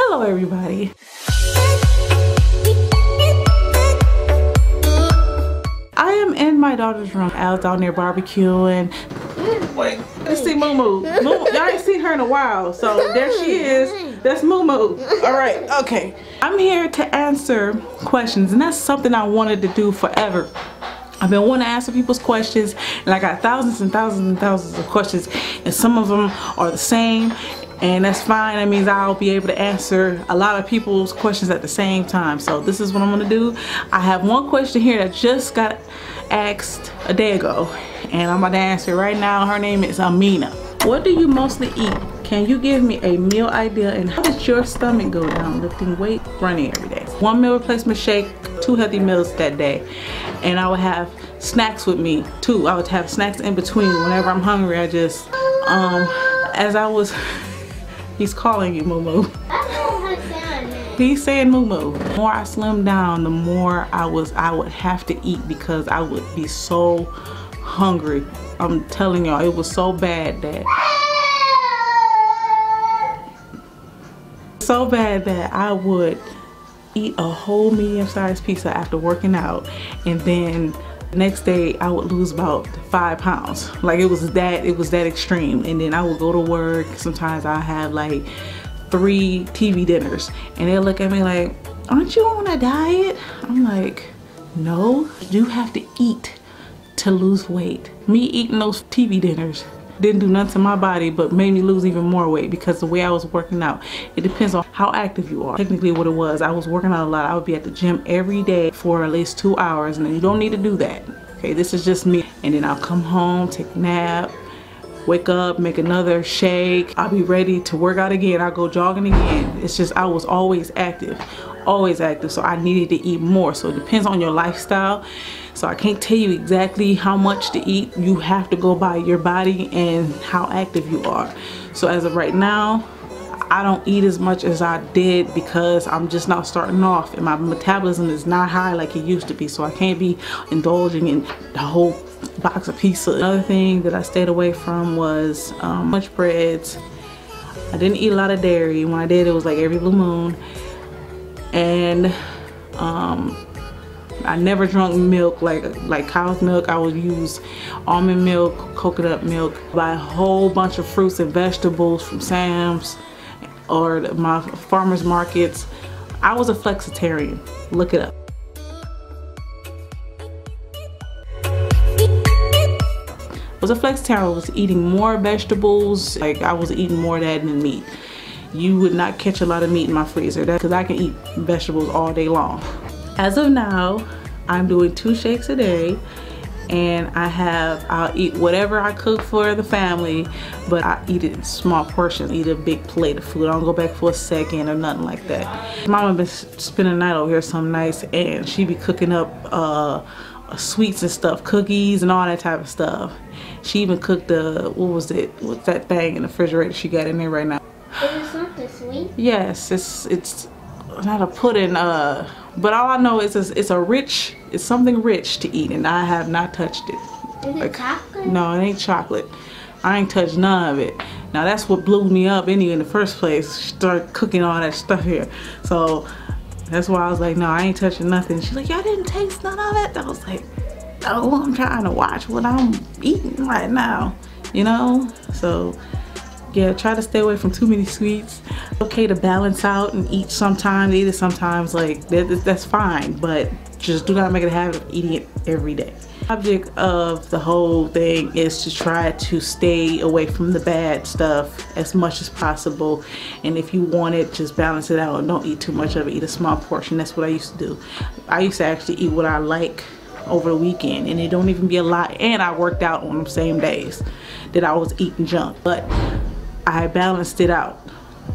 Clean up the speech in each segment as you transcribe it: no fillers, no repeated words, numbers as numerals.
Hello everybody. I am in my daughter's room. I was down there barbecuing. Wait, let's see Moo Moo. Y'all ain't seen her in a while, so there she is. That's Moo Moo. All right, okay. I'm here to answer questions, and that's something I wanted to do forever. I've been wanting to answer people's questions, and I got thousands and thousands and thousands of questions, and some of them are the same, and that's fine. That means I'll be able to answer a lot of people's questions at the same time. So this is what I'm gonna do. I have one question here that just got asked a day ago, and I'm about to answer it right now. Her name is Amina. What do you mostly eat? Can you give me a meal idea, and how does your stomach go down lifting weight, running every day? 1 meal replacement shake, 2 healthy meals that day, and I would have snacks with me too. I would have snacks in between whenever I'm hungry. I just as I was he's calling you Moo Moo. He's saying Moo Moo. The more I slimmed down, the more I would have to eat because I would be so hungry. I'm telling y'all, it was so bad that I would eat a whole medium-sized pizza after working out, and then the next day I would lose about 5 pounds. Like it was that extreme. And then I would go to work. Sometimes I have like 3 TV dinners, and they'll look at me like, aren't you on a diet? I'm like, no, you have to eat to lose weight. Me eating those TV dinners didn't do nothing to my body, but made me lose even more weight because the way I was working out. It depends on how active you are. Technically what it was, I was working out a lot. I would be at the gym every day for at least 2 hours, and you don't need to do that. Okay, this is just me. And then I'll come home, take a nap, wake up, make another shake. I'll be ready to work out again. I'll go jogging again. It's just I was always active, so I needed to eat more. So it depends on your lifestyle. So I can't tell you exactly how much to eat. You have to go by your body and how active you are. So as of right now, I don't eat as much as I did because I'm just not starting off, and my metabolism is not high like it used to be. So I can't be indulging in the whole box of pizza. Another thing that I stayed away from was much breads. I didn't eat a lot of dairy. When I did, it was like every blue moon. And I never drunk milk like cow's milk. I would use almond milk, coconut milk, buy a whole bunch of fruits and vegetables from Sam's or my farmers markets. I was a flexitarian. Look it up. I was a flexitarian. I was eating more vegetables. Like I was eating more of that than meat. You would not catch a lot of meat in my freezer because I can eat vegetables all day long. As of now, I'm doing 2 shakes a day, and I'll eat whatever I cook for the family, but I eat it in small portions. Eat a big plate of food. I don't go back for a second or nothing like that. Mama been spending the night over here some nights, and she be cooking up sweets and stuff, cookies and all that type of stuff. She even cooked what's that thing in the refrigerator she got in there right now? Is it something sweet? Yes, it's not a pudding, but all I know is it's something rich to eat, and I have not touched it. Is it chocolate? No, it ain't chocolate. I ain't touched none of it. Now that's what blew me up anyway in the first place. Start cooking all that stuff here. So that's why I was like, no, I ain't touching nothing. She's like, y'all didn't taste none of it? I was like, oh, I'm trying to watch what I'm eating right now, you know? So yeah, try to stay away from too many sweets. Okay to balance out and eat sometimes, eat it sometimes, like that's fine, but just do not make it a habit of eating it every day. The object of the whole thing is to try to stay away from the bad stuff as much as possible, and if you want it, just balance it out and don't eat too much of it. Eat a small portion. That's what I used to do. I used to actually eat what I like over the weekend, and it don't even be a lot, and I worked out on the same days that I was eating junk, but I balanced it out.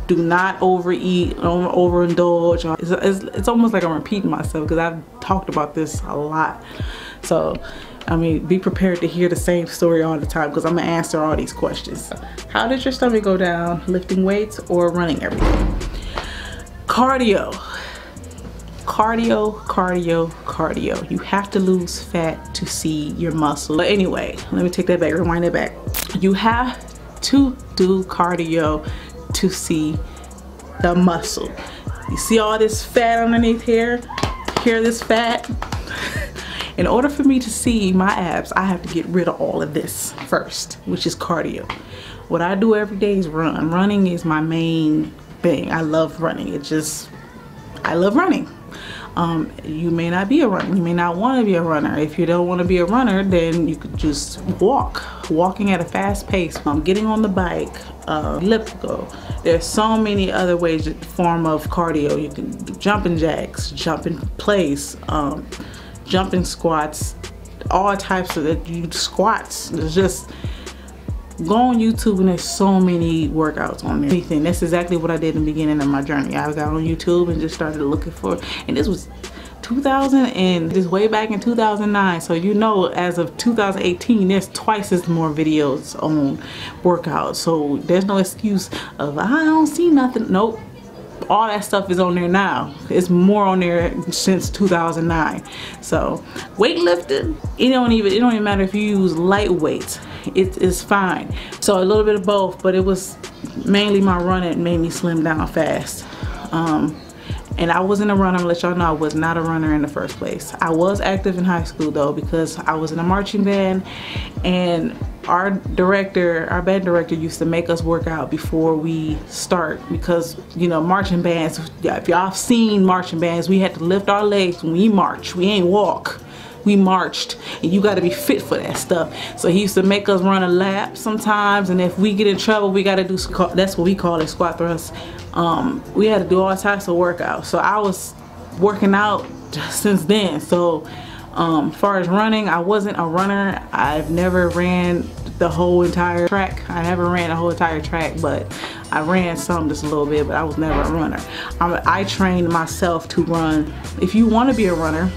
Do not overeat, overindulge. It's almost like I'm repeating myself because I've talked about this a lot. So, I mean, be prepared to hear the same story all the time because I'm gonna answer all these questions. How did your stomach go down lifting weights or running every day? Cardio. Cardio, cardio, cardio. You have to lose fat to see your muscle. But anyway, let me take that back, rewind it back. You have to do cardio to see the muscle. You see all this fat underneath here? Hear this fat? In order for me to see my abs, I have to get rid of all of this first, which is cardio. What I do every day is run. Running is my main thing. I love running. I love running. You may not be a runner. You may not want to be a runner. If you don't want to be a runner, then you could just walk. Walking at a fast pace. Getting on the bike, elliptical. There's so many other ways, form of cardio. You can do jumping jacks, jump in place, jumping squats, all types of squats. There's just, go on YouTube and there's so many workouts on there. Anything. That's exactly what I did in the beginning of my journey. I got on YouTube and just started looking for, and this was 2000 and this way back in 2009. So you know, as of 2018, there's twice as more videos on workouts. So there's no excuse of I don't see nothing. Nope. All that stuff is on there now. It's more on there since 2009. So weightlifting, it don't even matter if you use light weights. It's fine. So a little bit of both, but it was mainly my running that made me slim down fast. And I wasn't a runner. I'm gonna let y'all know I was not a runner in the first place. I was active in high school though, because I was in a marching band, and our band director used to make us work out before we start, because you know, marching bands, if y'all have seen marching bands, we had to lift our legs when we march. We ain't walk. We marched, and you got to be fit for that stuff. So he used to make us run a lap sometimes, and if we get in trouble, we got to do, that's what we call it, squat thrusts. We had to do all types of workouts. So I was working out since then. So as far as running, I wasn't a runner. I've never ran the whole entire track. I never ran the whole entire track, but I ran some, just a little bit, but I was never a runner. I trained myself to run. If you want to be a runner,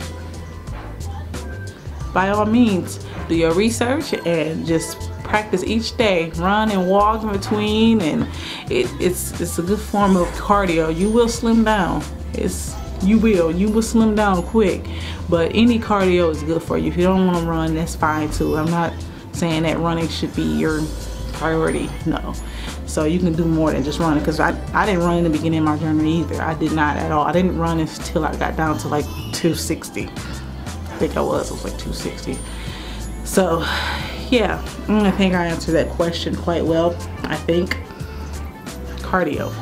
by all means, do your research and just practice each day. Run and walk in between, and it's a good form of cardio. You will slim down. You will slim down quick, but any cardio is good for you. If you don't want to run, that's fine too. I'm not saying that running should be your priority, no. So you can do more than just running, because I didn't run in the beginning of my journey either. I did not at all. I didn't run until I got down to like 260. I think it was like 260. So yeah, I think I answered that question quite well. I think cardio.